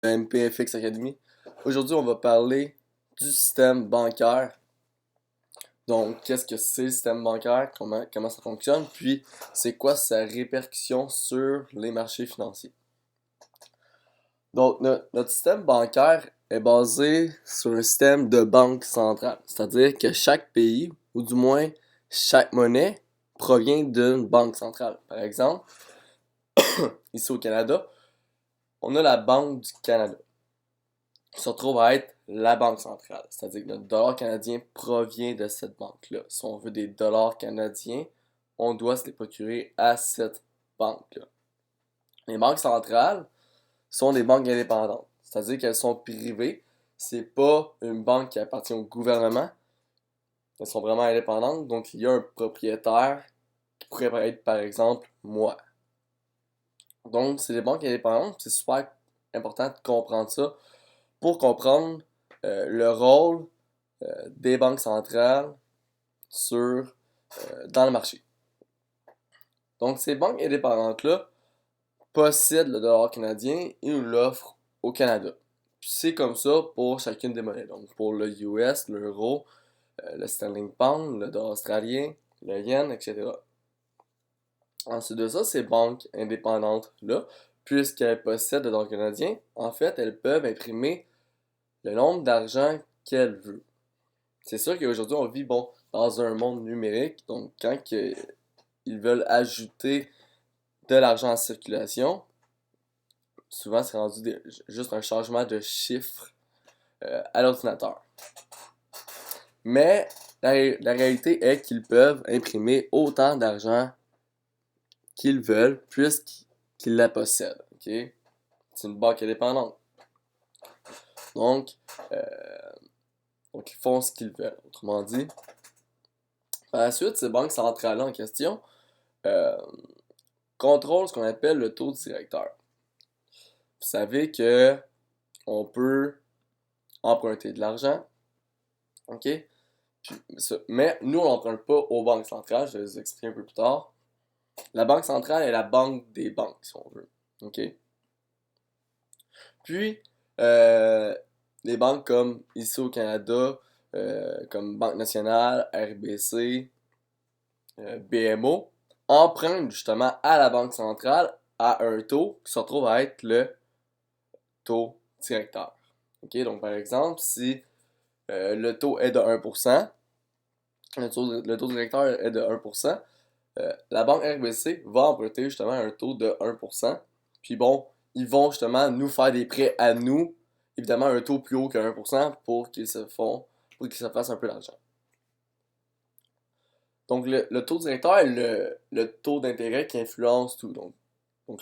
MPFX Academy. Aujourd'hui, on va parler du système bancaire. Donc, qu'est-ce que c'est le système bancaire, comment ça fonctionne, puis c'est quoi sa répercussion sur les marchés financiers. Donc, notre système bancaire est basé sur un système de banque centrale, c'est-à-dire que chaque pays, ou du moins chaque monnaie, provient d'une banque centrale. Par exemple, ici au Canada, on a la Banque du Canada, qui se retrouve à être la banque centrale. C'est-à-dire que notre dollar canadien provient de cette banque-là. Si on veut des dollars canadiens, on doit se les procurer à cette banque-là. Les banques centrales sont des banques indépendantes. C'est-à-dire qu'elles sont privées. C'est pas une banque qui appartient au gouvernement. Elles sont vraiment indépendantes. Donc, il y a un propriétaire qui pourrait être, par exemple, moi. Donc, c'est des banques indépendantes. C'est super important de comprendre ça pour comprendre le rôle des banques centrales dans le marché. Donc, ces banques indépendantes-là possèdent le dollar canadien et nous l'offrent au Canada. Puis c'est comme ça pour chacune des monnaies. Donc, pour le US, l'euro, le sterling pound, le dollar australien, le yen, etc. Ensuite de ça, ces banques indépendantes-là, puisqu'elles possèdent le dollar canadien, en fait, elles peuvent imprimer le nombre d'argent qu'elles veulent. C'est sûr qu'aujourd'hui, on vit dans un monde numérique, donc quand ils veulent ajouter de l'argent en circulation, souvent c'est rendu juste un changement de chiffre à l'ordinateur. Mais la réalité est qu'ils peuvent imprimer autant d'argent qu'ils veulent puisqu'ils la possèdent. Okay? C'est une banque indépendante. Donc, ils font ce qu'ils veulent. Autrement dit, par la suite, ces banques centrales en question contrôlent ce qu'on appelle le taux directeur. Vous savez que on peut emprunter de l'argent, ok? Mais nous, on n'emprunte pas aux banques centrales, je vais vous expliquer un peu plus tard. La banque centrale est la banque des banques, si on veut, ok? Puis, les banques comme ici au Canada, comme Banque nationale, RBC, BMO, empruntent justement à la banque centrale à un taux qui se retrouve à être le taux directeur. Ok, donc par exemple, si le taux est de 1%, le taux directeur est de 1%, la banque RBC va emprunter justement un taux de 1%. Puis bon, ils vont justement nous faire des prêts à nous, évidemment un taux plus haut que 1% pour qu'ils se fassent un peu d'argent. Donc le taux directeur est le taux d'intérêt qui influence tout. Donc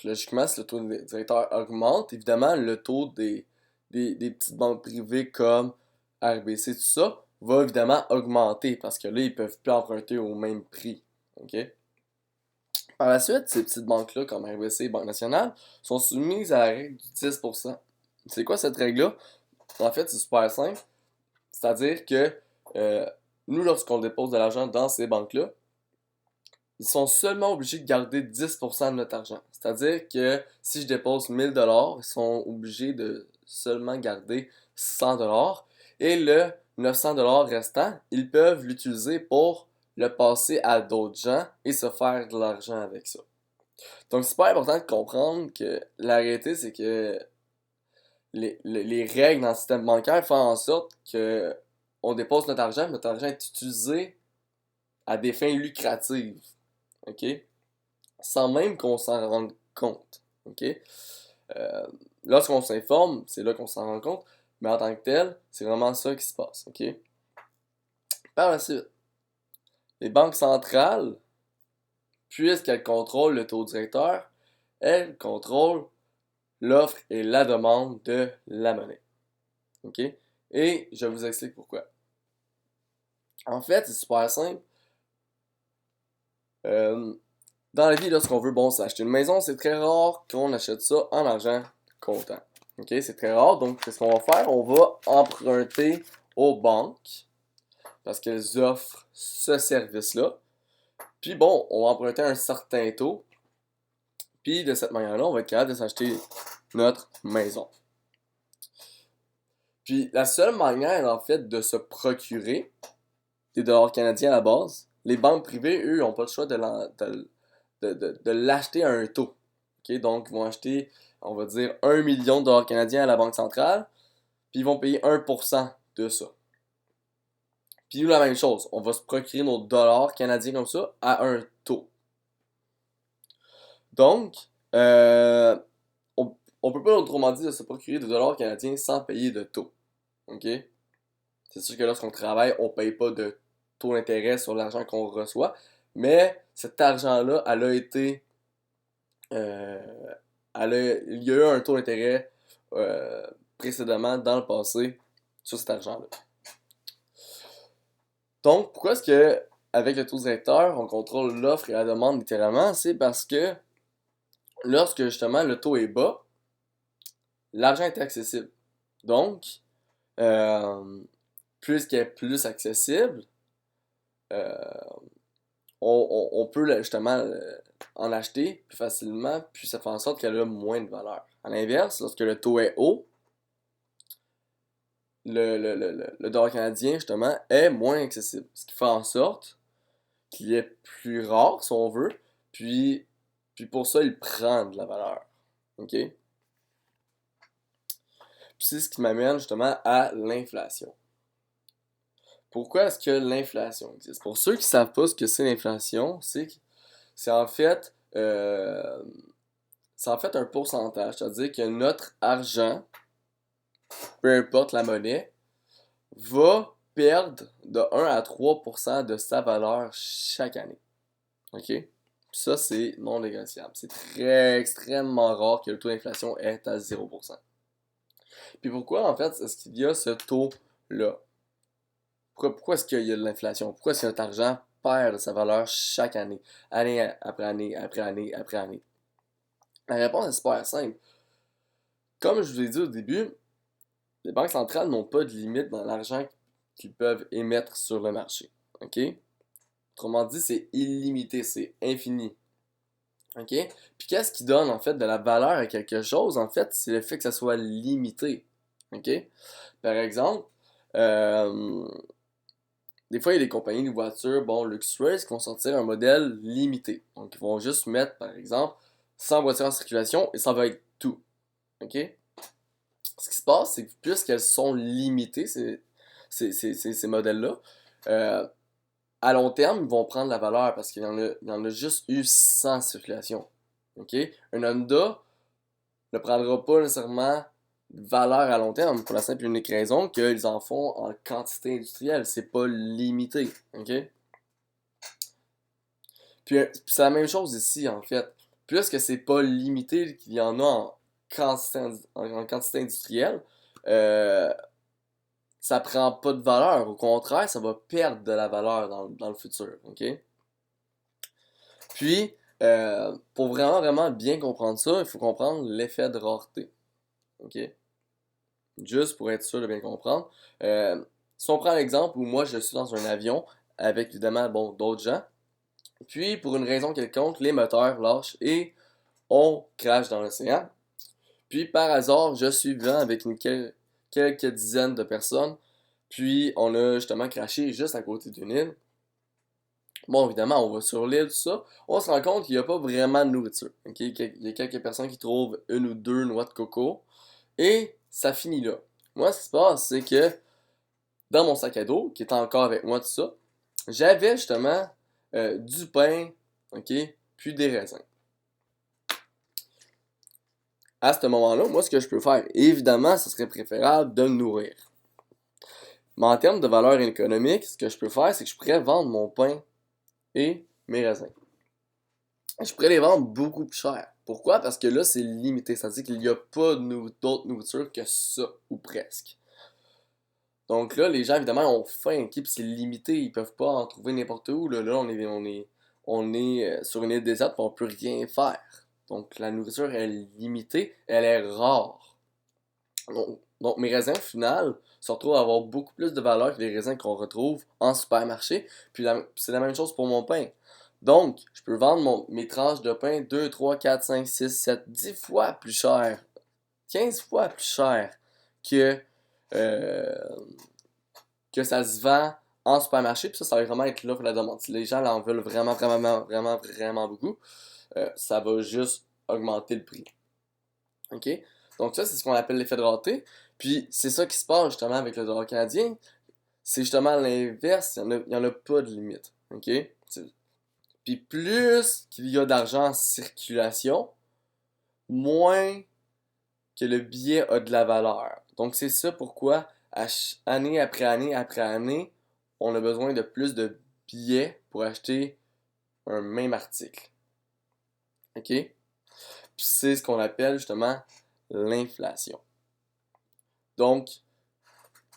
logiquement, si le taux directeur augmente, évidemment le taux des petites banques privées comme RBC, tout ça, va évidemment augmenter parce que là, ils peuvent plus emprunter au même prix. OK? Par la suite, ces petites banques-là, comme RBC et Banque nationale, sont soumises à la règle du 10%. C'est quoi cette règle-là? En fait, c'est super simple. C'est-à-dire que nous, lorsqu'on dépose de l'argent dans ces banques-là, ils sont seulement obligés de garder 10% de notre argent. C'est-à-dire que si je dépose 1000$, ils sont obligés de seulement garder 100$. Et le 900$ restant, ils peuvent l'utiliser pour le passer à d'autres gens et se faire de l'argent avec ça. Donc, c'est super important de comprendre que la réalité, c'est que les règles dans le système bancaire font en sorte que on dépose notre argent est utilisé à des fins lucratives. OK? Sans même qu'on s'en rende compte. OK? Euh, Lorsqu'on s'informe, c'est là qu'on s'en rend compte, mais en tant que tel, c'est vraiment ça qui se passe. OK? Par la suite, les banques centrales, puisqu'elles contrôlent le taux directeur, elles contrôlent l'offre et la demande de la monnaie. OK? Et je vous explique pourquoi. En fait, c'est super simple. Dans la vie, lorsqu'on veut s'acheter une maison, c'est très rare qu'on achète ça en argent comptant. OK? C'est très rare. Donc, qu'est-ce qu'on va faire? On va emprunter aux banques parce qu'elles offrent ce service-là. Puis bon, on va emprunter un certain taux. Puis de cette manière-là, on va être capable de s'acheter notre maison. Puis la seule manière, en fait, de se procurer des dollars canadiens à la base, les banques privées, eux, n'ont pas le choix de l'acheter à un taux. Ok, donc, ils vont acheter, on va dire, 1 million de dollars canadiens à la Banque centrale, puis ils vont payer 1% de ça. Puis nous, la même chose, on va se procurer nos dollars canadiens comme ça à un taux. Donc, on peut pas autrement dire de se procurer des dollars canadiens sans payer de taux. Ok? C'est sûr que lorsqu'on travaille, on paye pas de taux d'intérêt sur l'argent qu'on reçoit, mais cet argent-là, euh, il y a eu un taux d'intérêt précédemment dans le passé sur cet argent-là. Donc, pourquoi est-ce que avec le taux directeur, on contrôle l'offre et la demande littéralement? C'est parce que lorsque justement le taux est bas, l'argent est accessible. Donc, euh, puisqu'il est plus accessible, euh, on peut justement en acheter plus facilement, puis ça fait en sorte qu'elle a moins de valeur. À l'inverse, lorsque le taux est haut, le dollar canadien, justement, est moins accessible. Ce qui fait en sorte qu'il est plus rare, si on veut, puis pour ça, il prend de la valeur. OK? Puis c'est ce qui m'amène justement à l'inflation. Pourquoi est-ce que l'inflation existe? Pour ceux qui ne savent pas ce que c'est l'inflation, c'est en fait, un pourcentage, c'est-à-dire que notre argent, peu importe la monnaie, va perdre de 1 à 3% de sa valeur chaque année. OK? Ça, c'est non négociable. C'est très extrêmement rare que le taux d'inflation est à 0%. Puis pourquoi, en fait, est-ce qu'il y a ce taux-là? Pourquoi est-ce qu'il y a de l'inflation? Pourquoi est-ce que notre argent perd de sa valeur chaque année? Année après année, après année, après année. La réponse est super simple. Comme je vous ai dit au début, les banques centrales n'ont pas de limite dans l'argent qu'ils peuvent émettre sur le marché. OK? Autrement dit, c'est illimité, c'est infini. OK? Puis qu'est-ce qui donne en fait de la valeur à quelque chose? En fait, c'est le fait que ça soit limité. OK? Par exemple, euh, des fois, il y a des compagnies de voitures, bon, luxueuses, qui vont sortir un modèle limité. Donc, ils vont juste mettre, par exemple, 100 voitures en circulation et ça va être tout. OK? Ce qui se passe, c'est que puisqu'elles sont limitées, ces modèles-là, euh, à long terme, ils vont prendre la valeur parce qu'il y en a juste eu 100 circulation. OK? Un Honda ne prendra pas nécessairement de valeur à long terme pour la simple et unique raison qu'ils en font en quantité industrielle. C'est pas limité. OK? Puis c'est la même chose ici, en fait. Puisque c'est pas limité, qu'il y en a en quantité industrielle, euh, ça prend pas de valeur. Au contraire, ça va perdre de la valeur dans le futur. OK? Puis, pour vraiment, vraiment bien comprendre ça, il faut comprendre l'effet de rareté. OK? Juste pour être sûr de bien comprendre. Si on prend l'exemple où moi je suis dans un avion avec évidemment bon, d'autres gens, puis pour une raison quelconque, les moteurs lâchent et on crache dans l'océan. Puis par hasard, je suis vivant avec quelques dizaines de personnes, puis on a justement craché juste à côté d'une île. Bon, évidemment, on va sur l'île, tout ça. On se rend compte qu'il n'y a pas vraiment de nourriture. Ok? Il y a quelques personnes qui trouvent une ou deux noix de coco. Et ça finit là. Moi, ce qui se passe, c'est que dans mon sac à dos, qui est encore avec moi, tout ça, j'avais justement du pain, ok? Puis des raisins. À ce moment-là, moi, ce que je peux faire, évidemment, ce serait préférable de me nourrir. Mais en termes de valeur économique, ce que je peux faire, c'est que je pourrais vendre mon pain et mes raisins. Je pourrais les vendre beaucoup plus cher. Pourquoi? Parce que là, c'est limité. C'est-à-dire qu'il n'y a pas d'autre nourriture que ça, ou presque. Donc là, les gens, évidemment, ont faim, ok, puis c'est limité. Ils peuvent pas en trouver n'importe où. Là, on est sur une île déserte, puis on peut rien faire. Donc la nourriture est limitée, elle est rare. Donc mes raisins, au final, se retrouvent à avoir beaucoup plus de valeur que les raisins qu'on retrouve en supermarché. Puis c'est la même chose pour mon pain. Donc, je peux vendre mes tranches de pain 2, 3, 4, 5, 6, 7, 10 fois plus cher, 15 fois plus cher que euh, que ça se vend en supermarché, puis ça va vraiment être l'offre et la demande. Si les gens en veulent vraiment, vraiment, vraiment, vraiment beaucoup, ça va juste augmenter le prix. OK? Donc ça, c'est ce qu'on appelle l'effet de rareté. Puis c'est ça qui se passe justement avec le dollar canadien. C'est justement l'inverse, il n'y en a pas de limite. OK? Puis plus qu'il y a d'argent en circulation, moins que le billet a de la valeur. Donc c'est ça pourquoi, année après année après année, on a besoin de plus de billets pour acheter un même article. OK? Puis c'est ce qu'on appelle justement l'inflation. Donc,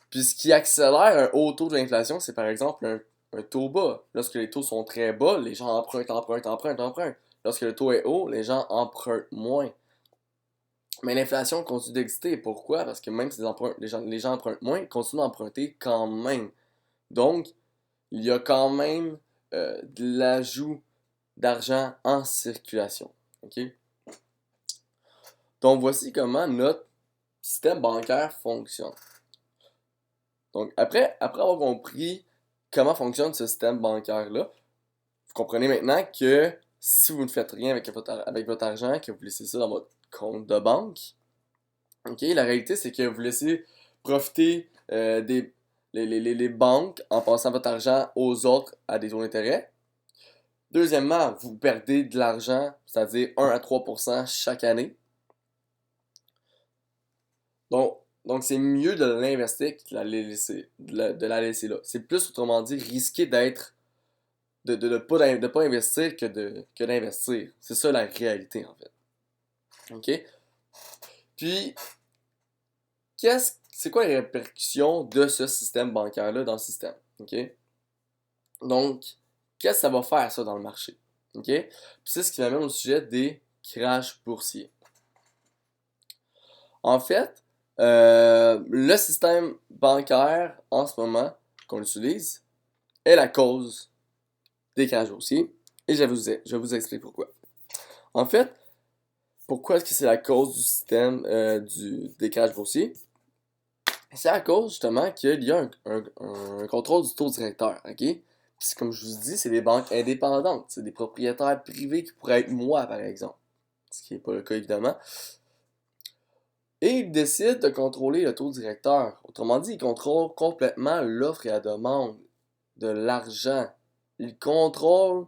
puis ce qui accélère un haut taux de l'inflation, c'est par exemple un taux bas. Lorsque les taux sont très bas, les gens empruntent, empruntent, empruntent, empruntent. Lorsque le taux est haut, les gens empruntent moins. Mais l'inflation continue d'exister. Pourquoi? Parce que même si les gens empruntent moins, ils continuent d'emprunter quand même. Donc, il y a quand même de l'ajout d'argent en circulation. OK? Donc, voici comment notre système bancaire fonctionne. Donc, après avoir compris comment fonctionne ce système bancaire-là, vous comprenez maintenant que si vous ne faites rien avec votre argent, que vous laissez ça dans votre compte de banque, ok, la réalité c'est que vous laissez profiter les banques en passant votre argent aux autres à des taux d'intérêt. Deuxièmement, vous perdez de l'argent, c'est-à-dire 1 à 3% chaque année. Donc c'est mieux de l'investir que de la laisser là. C'est plus, autrement dit, risqué de pas investir que d'investir. C'est ça la réalité, en fait. OK? Puis, c'est quoi les répercussions de ce système bancaire-là dans le système? OK? Donc, qu'est-ce que ça va faire, ça, dans le marché? OK? Puis c'est ce qui m'amène au sujet des crashs boursiers. En fait, le système bancaire, en ce moment, qu'on utilise, est la cause des crashs boursiers. Et je vous explique pourquoi. En fait, pourquoi est-ce que c'est la cause du système des crashs boursiers? C'est à cause justement qu'il y a un contrôle du taux directeur, ok? Puis comme je vous dis, c'est des banques indépendantes, c'est des propriétaires privés qui pourraient être moi par exemple, ce qui n'est pas le cas évidemment. Et ils décident de contrôler le taux directeur. Autrement dit, ils contrôlent complètement l'offre et la demande de l'argent. Ils contrôlent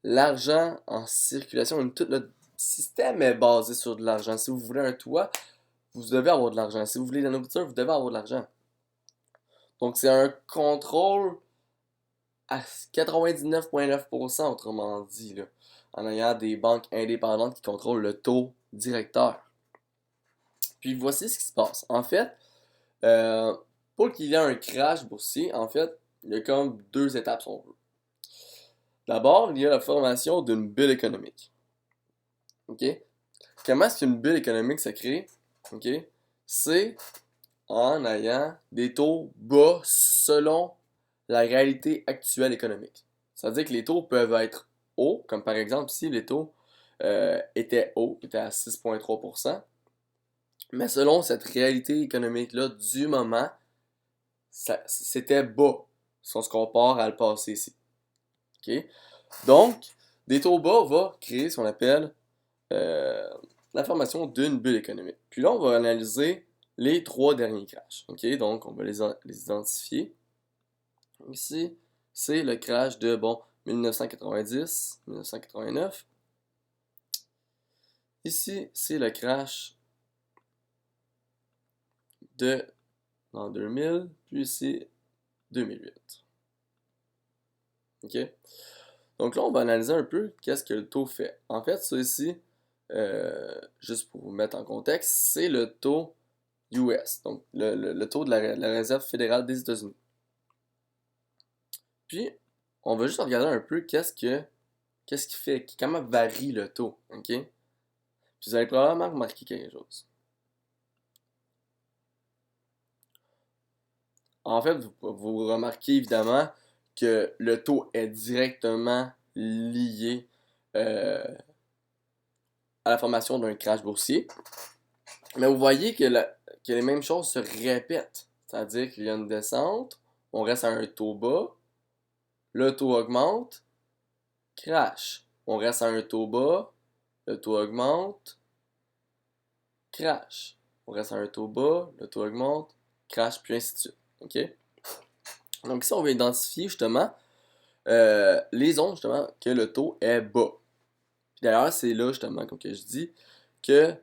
l'argent en circulation. Tout le système est basé sur de l'argent. Si vous voulez un toit, vous devez avoir de l'argent. Si vous voulez de la nourriture, vous devez avoir de l'argent. Donc c'est un contrôle à 99,9%, autrement dit, là, en ayant des banques indépendantes qui contrôlent le taux directeur. Puis voici ce qui se passe. En fait, euh, pour qu'il y ait un crash boursier, en fait, il y a comme deux étapes si on veut. D'abord, il y a la formation d'une bulle économique. OK? Comment est-ce qu'une bulle économique se crée? OK? C'est en ayant des taux bas selon la réalité actuelle économique. C'est-à-dire que les taux peuvent être hauts, comme par exemple si les taux étaient hauts, étaient à 6,3%, mais selon cette réalité économique-là du moment, c'était bas si on se compare à le passé ici. OK? Donc, des taux bas va créer ce qu'on appelle euh, la formation d'une bulle économique. Puis là, on va analyser les trois derniers crashs. OK? Donc, on va les identifier. Ici, c'est le crash de, 1990, 1989. Ici, c'est le crash de l'an 2000, puis ici, 2008. OK? Donc là, on va analyser un peu qu'est-ce que le taux fait. En fait, ça ici, juste pour vous mettre en contexte, c'est le taux US, donc le taux de la Réserve fédérale des États-Unis. Puis, on va juste regarder un peu qu'est-ce qui fait, comment varie le taux, ok? Puis vous allez probablement remarquer quelque chose. En fait, vous remarquez évidemment que le taux est directement lié à la formation d'un crash boursier. Mais vous voyez que les mêmes choses se répètent. c'est-à-dire qu'il y a une descente, on reste à un taux bas, le taux augmente, crash. On reste à un taux bas, le taux augmente, crash. On reste à un taux bas, le taux augmente, crash, puis ainsi de suite. OK? Donc ici, on va identifier justement les zones justement que le taux est bas. Puis d'ailleurs, c'est là justement, comme que je dis, que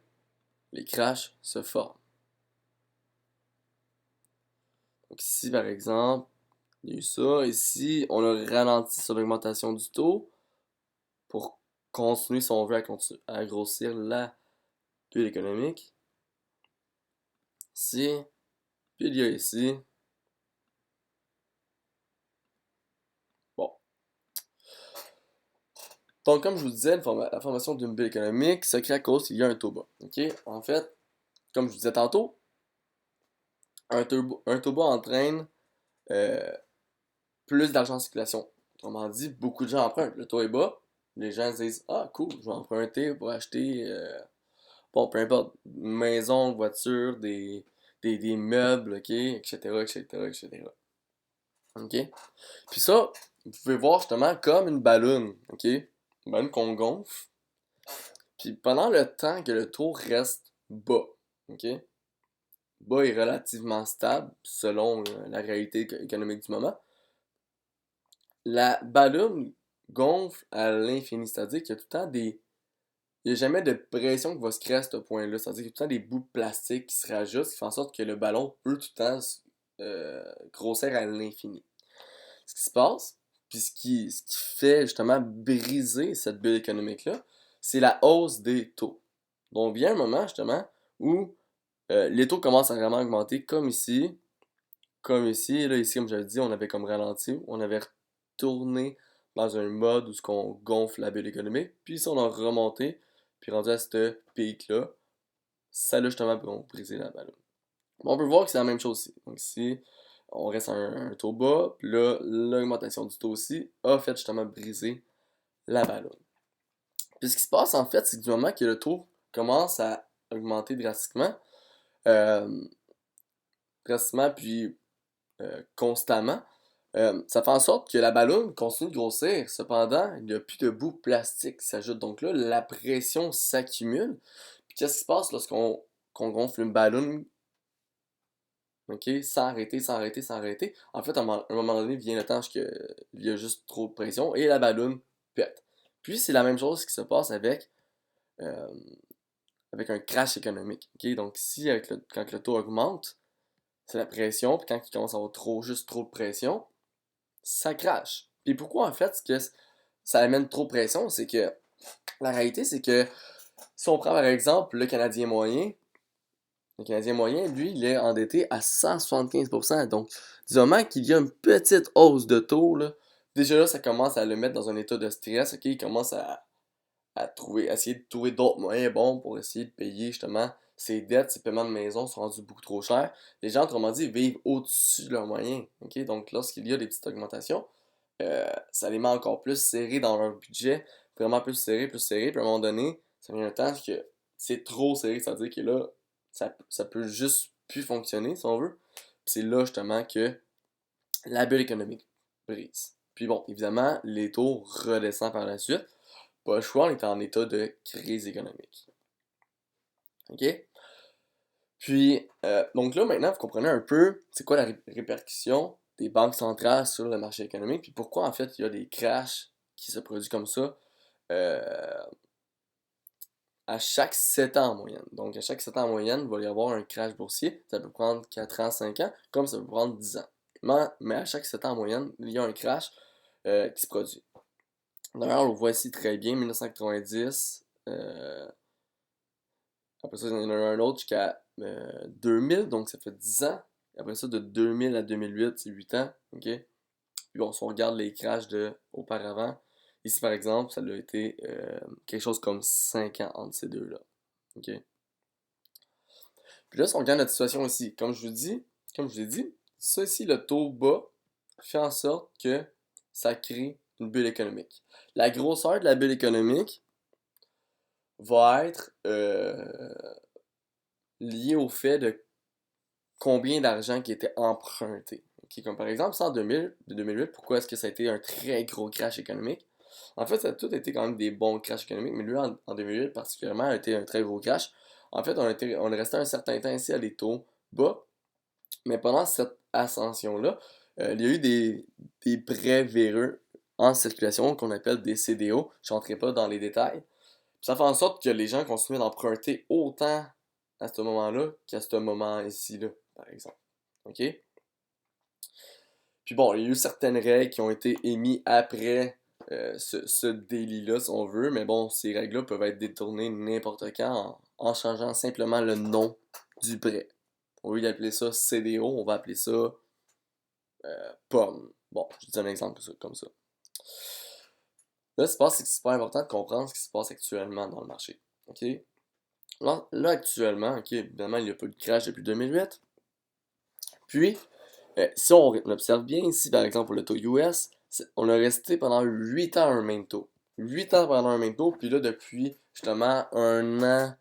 les crashs se forment. Donc ici, par exemple, il y a eu ça. Ici, on a ralenti sur l'augmentation du taux pour continuer, si on veut, à grossir la bulle économique. Ici, puis il y a ici. Bon. Donc, comme je vous disais, la formation d'une bulle économique se crée à cause qu'il y a un taux bas. OK? En fait, comme je vous disais tantôt, un taux bas entraîne euh, plus d'argent en circulation. Autrement dit, beaucoup de gens empruntent. Le taux est bas. Les gens se disent: ah, cool, je vais emprunter pour acheter, bon, peu importe, une maison, une voiture, des meubles, ok, etc., etc., etc. Ok? Puis ça, vous pouvez voir justement comme une ballonne, ok? Une ballonne qu'on gonfle. Puis pendant le temps que le taux reste bas, ok? Bas est relativement stable selon la réalité économique du moment. La ballonne gonfle à l'infini, c'est-à-dire qu'il y a tout le temps des. Il n'y a jamais de pression qui va se créer à ce point-là. C'est-à-dire qu'il y a tout le temps des bouts de plastique qui se rajoutent, ce qui fait en sorte que le ballon peut tout le temps grossir à l'infini. Ce qui se passe, puis ce qui fait justement briser cette bulle économique-là, c'est la hausse des taux. Donc, vient un moment justement où les taux commencent à vraiment augmenter, comme ici. Comme ici, là, ici, comme j'avais dit, on avait comme ralenti, on avait retourné dans un mode où ce qu'on gonfle la bulle économique, puis ici, on a remonté, puis rendu à ce pic-là, ça a justement brisé la ballonne. Bon, on peut voir que c'est la même chose ici. Donc ici, on reste à un taux bas, puis là, l'augmentation du taux aussi a fait justement briser la ballonne. Puis ce qui se passe en fait, c'est que du moment que le taux commence à augmenter euh, drastiquement puis constamment, ça fait en sorte que la ballonne continue de grossir. Cependant, il n'y a plus de bouts plastique qui s'ajoutent. Donc là, la pression s'accumule. Puis qu'est-ce qui se passe lorsqu'on gonfle une ballonne, ok, sans arrêter, sans arrêter, sans arrêter? En fait, à un moment donné, vient le temps qu'il y a juste trop de pression et la ballonne pète. Puis c'est la même chose qui se passe euh, avec un crash économique. Ok? Donc ici, quand le taux augmente, c'est la pression. Puis quand il commence à avoir juste trop de pression, ça crache. Puis pourquoi en fait que ça amène trop de pression, c'est que la réalité c'est que si on prend par exemple le Canadien moyen, lui, il est endetté à 175%. Donc, du moment qu'il y a une petite hausse de taux, là, déjà là, ça commence à le mettre dans un état de stress, ok? Il commence à essayer de trouver d'autres moyens bons pour essayer de payer justement ses dettes, ses paiements de maison sont rendus beaucoup trop chers. Les gens, autrement dit, vivent au-dessus de leurs moyens. Ok? Donc, lorsqu'il y a des petites augmentations, ça les met encore plus serrés dans leur budget, vraiment plus serré, plus serré. Puis à un moment donné, ça vient un temps que c'est trop serré, c'est-à-dire que là, ça peut juste plus fonctionner, si on veut. Puis c'est là justement que la bulle économique brise. Puis bon, évidemment, les taux redescendent par la suite. Pas le choix, on est en état de crise économique. OK? Puis, donc là, maintenant, vous comprenez un peu c'est quoi la répercussion des banques centrales sur le marché économique, puis pourquoi, en fait, il y a des crashs qui se produisent comme ça euh, à chaque 7 ans en moyenne. Donc, à chaque 7 ans en moyenne, il va y avoir un crash boursier. Ça peut prendre 4 ans, 5 ans, comme ça peut prendre 10 ans. Mais à chaque 7 ans en moyenne, il y a un crash qui se produit. D'ailleurs, on le voit ici très bien, 1990. Après ça, il y en a un autre jusqu'à 2000, donc ça fait 10 ans. Après ça, de 2000 à 2008, c'est 8 ans. OK? Puis bon, si on regarde les crashs de auparavant, ici par exemple, ça a été quelque chose comme 5 ans entre ces deux-là. OK? Puis là, si on regarde notre situation ici, comme je vous ai dit, ça ici, le taux bas, fait en sorte que ça crée une bulle économique. La grosseur de la bulle économique va être liée au fait de combien d'argent qui était emprunté. Ok, comme par exemple, ça en 2008, pourquoi est-ce que ça a été un très gros crash économique? En fait, ça a tout été quand même des bons crashs économiques, mais lui, en 2008 particulièrement, a été un très gros crash. En fait, on est resté un certain temps ici à des taux bas, mais pendant cette ascension-là, il y a eu des prêts véreux en circulation qu'on appelle des CDO. Je rentrerai pas dans les détails. Puis ça fait en sorte que les gens continuaient d'emprunter autant à ce moment-là qu'à ce moment ici-là, par exemple. OK? Puis bon, il y a eu certaines règles qui ont été émises après ce délit-là, si on veut, mais bon, ces règles-là peuvent être détournées n'importe quand en changeant simplement le nom du prêt. Au lieu d'appeler ça CDO, on va appeler ça pomme. Bon, je dis un exemple comme ça. Là, ce qui se passe, c'est que c'est super important de comprendre ce qui se passe actuellement dans le marché. OK? Là actuellement, OK, évidemment, il n'y a pas eu de crash depuis 2008. Puis, si on observe bien ici, par exemple, pour le taux US, on a resté pendant 8 ans à un même taux. 8 ans pendant un même taux, puis là, depuis justement un an,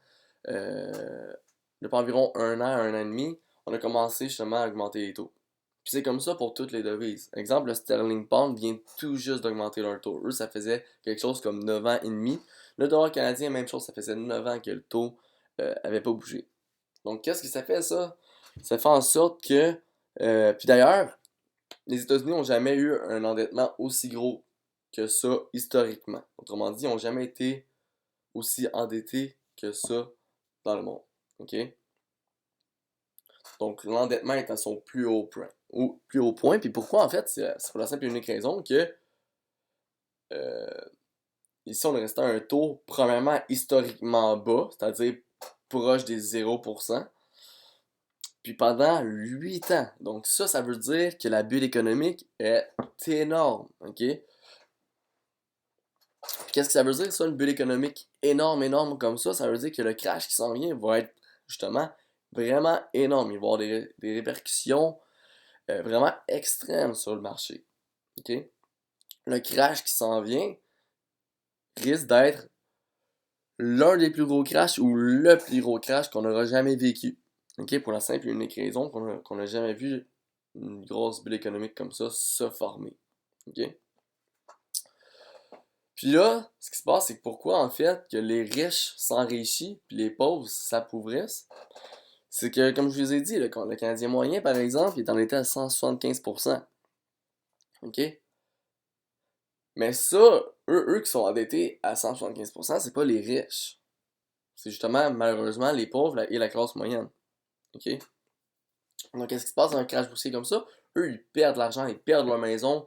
depuis environ un an et demi, on a commencé justement à augmenter les taux. Puis c'est comme ça pour toutes les devises. Exemple, le sterling pound vient tout juste d'augmenter leur taux. Eux, ça faisait quelque chose comme 9 ans et demi. Le dollar canadien, même chose, ça faisait 9 ans que le taux avait pas bougé. Donc, qu'est-ce que ça fait, ça? Ça fait en sorte que... puis d'ailleurs, les États-Unis n'ont jamais eu un endettement aussi gros que ça historiquement. Autrement dit, ils n'ont jamais été aussi endettés que ça dans le monde. OK? Donc, l'endettement est à son plus haut point. Ou plus haut point. Puis pourquoi, en fait? C'est pour la simple et unique raison que euh, ici, on est resté à un taux, premièrement, historiquement bas, c'est-à-dire proche des 0%. Puis pendant 8 ans. Donc ça veut dire que la bulle économique est énorme, OK? Puis qu'est-ce que ça veut dire, ça, une bulle économique énorme, énorme comme ça? Ça veut dire que le crash qui s'en vient va être, justement, vraiment énorme. Il va y avoir des répercussions vraiment extrêmes sur le marché, OK? Le crash qui s'en vient risque d'être l'un des plus gros crashs ou le plus gros crash qu'on aura jamais vécu. OK? Pour la simple et unique raison qu'on n'a jamais vu une grosse bulle économique comme ça se former. OK? Puis là, ce qui se passe, c'est que pourquoi en fait que les riches s'enrichissent puis les pauvres s'appauvrissent, c'est que, comme je vous ai dit, le Canadien moyen, par exemple, il est en état à 175%. OK? Mais ça, eux qui sont endettés à 175%, c'est pas les riches. C'est justement, malheureusement, les pauvres et la classe moyenne. OK? Donc, qu'est-ce qui se passe dans un crash boursier comme ça? Eux, ils perdent de l'argent, ils perdent leur maison,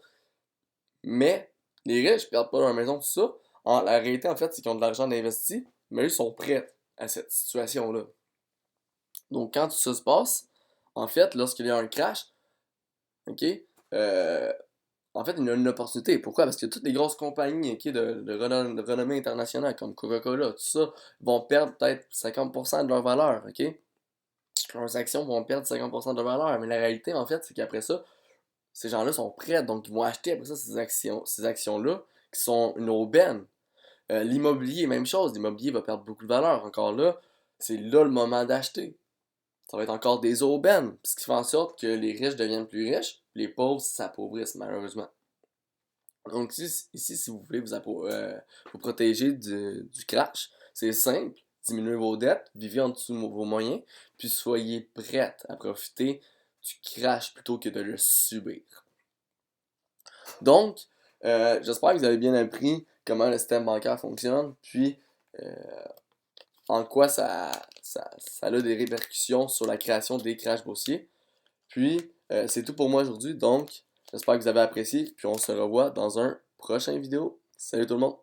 mais les riches perdent pas leur maison, tout ça. La réalité, en fait, c'est qu'ils ont de l'argent investi, mais eux sont prêts à cette situation-là. Donc, quand ça se passe, en fait, lorsqu'il y a un crash, OK, euh, en fait, il y a une opportunité. Pourquoi? Parce que toutes les grosses compagnies ok, de renommée internationale, comme Coca-Cola, tout ça, vont perdre peut-être 50% de leur valeur, OK? Leurs actions vont perdre 50% de leur valeur. Mais la réalité, en fait, c'est qu'après ça, ces gens-là sont prêts, donc ils vont acheter après ça ces actions-là, qui sont une aubaine. L'immobilier, même chose, l'immobilier va perdre beaucoup de valeur. Encore là, c'est là le moment d'acheter. Ça va être encore des aubaines, ce qui fait en sorte que les riches deviennent plus riches, les pauvres s'appauvrissent malheureusement. Donc ici si vous voulez vous protéger du crash, c'est simple, diminuez vos dettes, vivez en dessous de vos moyens, puis soyez prêts à profiter du crash plutôt que de le subir. Donc, j'espère que vous avez bien appris comment le système bancaire fonctionne, puis euh, en quoi ça a des répercussions sur la création des crashs boursiers. Puis, c'est tout pour moi aujourd'hui, donc j'espère que vous avez apprécié, puis on se revoit dans un prochain vidéo. Salut tout le monde!